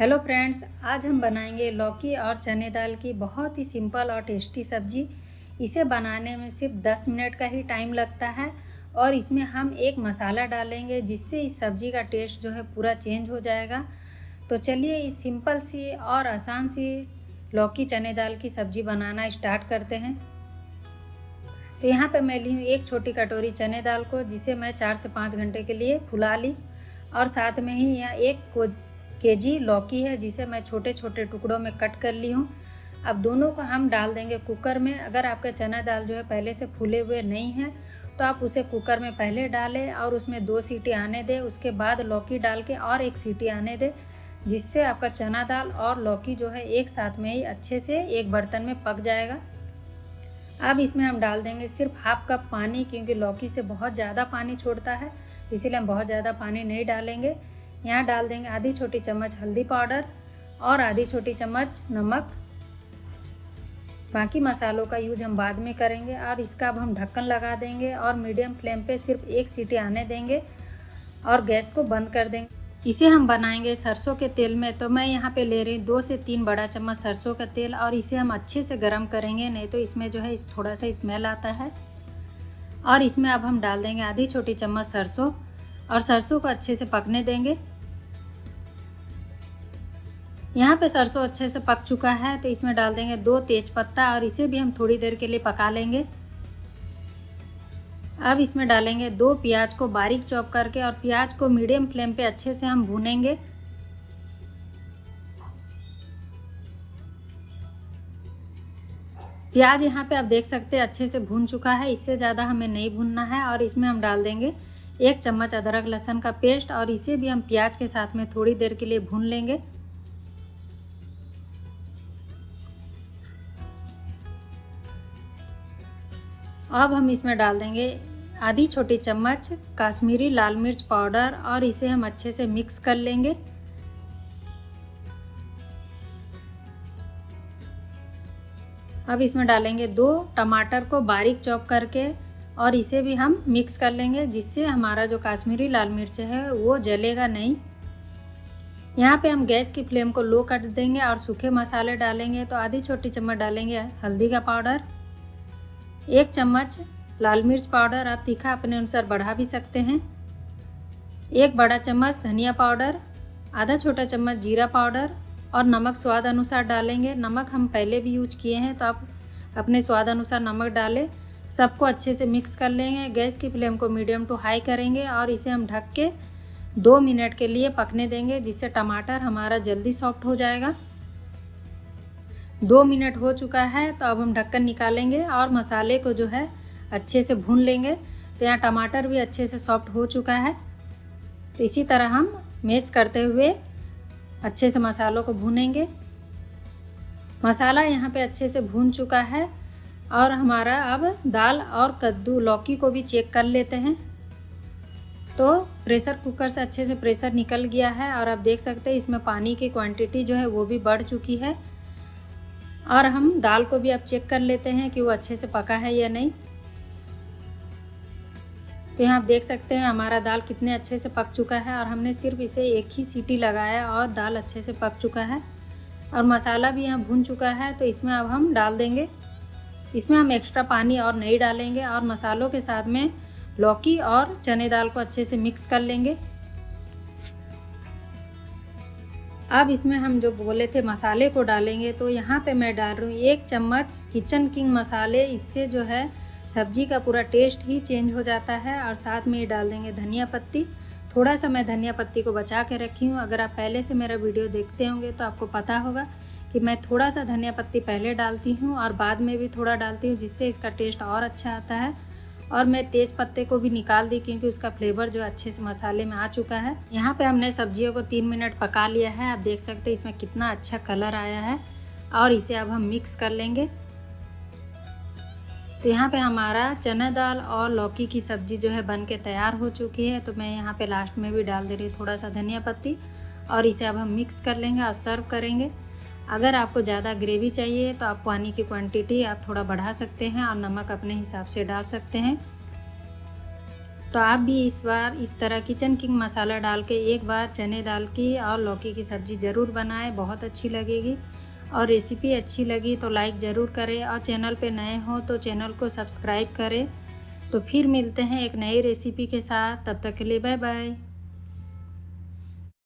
Hello friends, आज हम बनाएंगे लौकी और चने दाल की बहुत ही सिंपल और टेस्टी सब्जी। इसे बनाने में सिर्फ 10 मिनट का ही टाइम लगता है और इसमें हम एक मसाला डालेंगे जिससे इस सब्जी का टेस्ट जो है पूरा चेंज हो जाएगा। तो चलिए इस सिंपल सी और आसान सी लौकी चने दाल की सब्जी बनाना स्टार्ट करते हैं। तो यहाँ पे मैं ली हूँ एक छोटी कटोरी चने दाल को, जिसे मैं 4 से 5 घंटे के लिए फुला ली। और साथ में ही यहाँ 1 केजी लौकी है, जिसे मैं छोटे छोटे टुकड़ों में कट कर ली हूँ। अब दोनों को हम डाल देंगे कुकर में। अगर आपका चना दाल जो है पहले से फूले हुए नहीं है तो आप उसे कुकर में पहले डालें और उसमें 2 सीटी आने दें। उसके बाद लौकी डाल के और 1 सीटी आने दें, जिससे आपका चना दाल और लौकी जो है एक साथ में ही अच्छे से एक बर्तन में पक जाएगा। अब इसमें हम डाल देंगे सिर्फ हाफ कप पानी, क्योंकि लौकी से बहुत ज़्यादा पानी छोड़ता है, इसीलिए हम बहुत ज़्यादा पानी नहीं डालेंगे। यहाँ डाल देंगे आधी छोटी चम्मच हल्दी पाउडर और आधी छोटी चम्मच नमक। बाकी मसालों का यूज हम बाद में करेंगे। और इसका अब हम ढक्कन लगा देंगे और मीडियम फ्लेम पे सिर्फ 1 सीटी आने देंगे और गैस को बंद कर देंगे। इसे हम बनाएंगे सरसों के तेल में। तो मैं यहाँ पे ले रही हूँ 2 से 3 बड़ा चम्मच सरसों का तेल और इसे हम अच्छे से गर्म करेंगे, नहीं तो इसमें जो है थोड़ा सा स्मेल आता है। और इसमें अब हम डाल देंगे आधी छोटी चम्मच सरसों और सरसों को अच्छे से पकने देंगे। यहाँ पे सरसों अच्छे से पक चुका है, तो इसमें डाल देंगे 2 तेज़पत्ता और इसे भी हम थोड़ी देर के लिए पका लेंगे। अब इसमें डालेंगे 2 प्याज को बारीक चॉप करके और प्याज को मीडियम फ्लेम पे अच्छे से हम भूनेंगे। प्याज यहाँ पे आप देख सकते हैं अच्छे से भून चुका है, इससे ज़्यादा हमें नहीं भूनना है। और इसमें हम डाल देंगे 1 चम्मच अदरक लहसुन का पेस्ट और इसे भी हम प्याज के साथ में थोड़ी देर के लिए भून लेंगे। अब हम इसमें डाल देंगे आधी छोटी चम्मच कश्मीरी लाल मिर्च पाउडर और इसे हम अच्छे से मिक्स कर लेंगे। अब इसमें डालेंगे 2 टमाटर को बारीक चॉप करके और इसे भी हम मिक्स कर लेंगे, जिससे हमारा जो कश्मीरी लाल मिर्च है वो जलेगा नहीं। यहाँ पे हम गैस की फ्लेम को लो कर देंगे और सूखे मसाले डालेंगे। तो आधी छोटी चम्मच डालेंगे हल्दी का पाउडर, 1 चम्मच लाल मिर्च पाउडर, आप तीखा अपने अनुसार बढ़ा भी सकते हैं, 1 बड़ा चम्मच धनिया पाउडर, आधा छोटा चम्मच जीरा पाउडर और नमक स्वाद अनुसार डालेंगे। नमक हम पहले भी यूज किए हैं, तो आप अपने स्वाद अनुसार नमक डालें। सबको अच्छे से मिक्स कर लेंगे। गैस की फ्लेम को मीडियम टू हाई करेंगे और इसे हम ढक के 2 मिनट के लिए पकने देंगे, जिससे टमाटर हमारा जल्दी सॉफ्ट हो जाएगा। 2 मिनट हो चुका है, तो अब हम ढक्कन निकालेंगे और मसाले को जो है अच्छे से भून लेंगे। तो यहाँ टमाटर भी अच्छे से सॉफ्ट हो चुका है। तो इसी तरह हम मैश करते हुए अच्छे से मसालों को भूनेंगे। मसाला यहाँ पे अच्छे से भून चुका है और हमारा अब दाल और कद्दू लौकी को भी चेक कर लेते हैं। तो प्रेशर कुकर से अच्छे से प्रेशर निकल गया है और आप देख सकते हैं इसमें पानी की क्वांटिटी जो है वो भी बढ़ चुकी है। और हम दाल को भी अब चेक कर लेते हैं कि वो अच्छे से पका है या नहीं। तो यहाँ आप देख सकते हैं हमारा दाल कितने अच्छे से पक चुका है और हमने सिर्फ इसे 1 ही सीटी लगाया और दाल अच्छे से पक चुका है और मसाला भी यहाँ भून चुका है। तो इसमें अब हम डाल देंगे, इसमें हम एक्स्ट्रा पानी और नहीं डालेंगे और मसालों के साथ में लौकी और चने दाल को अच्छे से मिक्स कर लेंगे। अब इसमें हम जो बोले थे मसाले को डालेंगे। तो यहाँ पे मैं डाल रही हूँ 1 चम्मच किचन किंग मसाले। इससे जो है सब्जी का पूरा टेस्ट ही चेंज हो जाता है। और साथ में ये डाल देंगे धनिया पत्ती। थोड़ा सा मैं धनिया पत्ती को बचा के रखी हूँ। अगर आप पहले से मेरा वीडियो देखते होंगे तो आपको पता होगा कि मैं थोड़ा सा धनिया पत्ती पहले डालती हूँ और बाद में भी थोड़ा डालती हूँ, जिससे इसका टेस्ट और अच्छा आता है। और मैं तेज़ पत्ते को भी निकाल दी, क्योंकि उसका फ्लेवर जो अच्छे से मसाले में आ चुका है। यहाँ पे हमने सब्जियों को 3 मिनट पका लिया है। आप देख सकते हैं इसमें कितना अच्छा कलर आया है। और इसे अब हम मिक्स कर लेंगे। तो यहाँ पे हमारा चना दाल और लौकी की सब्ज़ी जो है बन के तैयार हो चुकी है। तो मैं यहाँ पे लास्ट में भी डाल दे रही हूँ थोड़ा सा धनिया पत्ती और इसे अब हम मिक्स कर लेंगे और सर्व करेंगे। अगर आपको ज़्यादा ग्रेवी चाहिए तो आप पानी की क्वांटिटी आप थोड़ा बढ़ा सकते हैं और नमक अपने हिसाब से डाल सकते हैं। तो आप भी इस बार इस तरह किचन किंग मसाला डाल के एक बार चने दाल की और लौकी की सब्ज़ी ज़रूर बनाएं, बहुत अच्छी लगेगी। और रेसिपी अच्छी लगी तो लाइक ज़रूर करें और चैनल पे नए हो तो चैनल को सब्सक्राइब करें। तो फिर मिलते हैं एक नई रेसिपी के साथ, तब तक के लिए बाय बाय।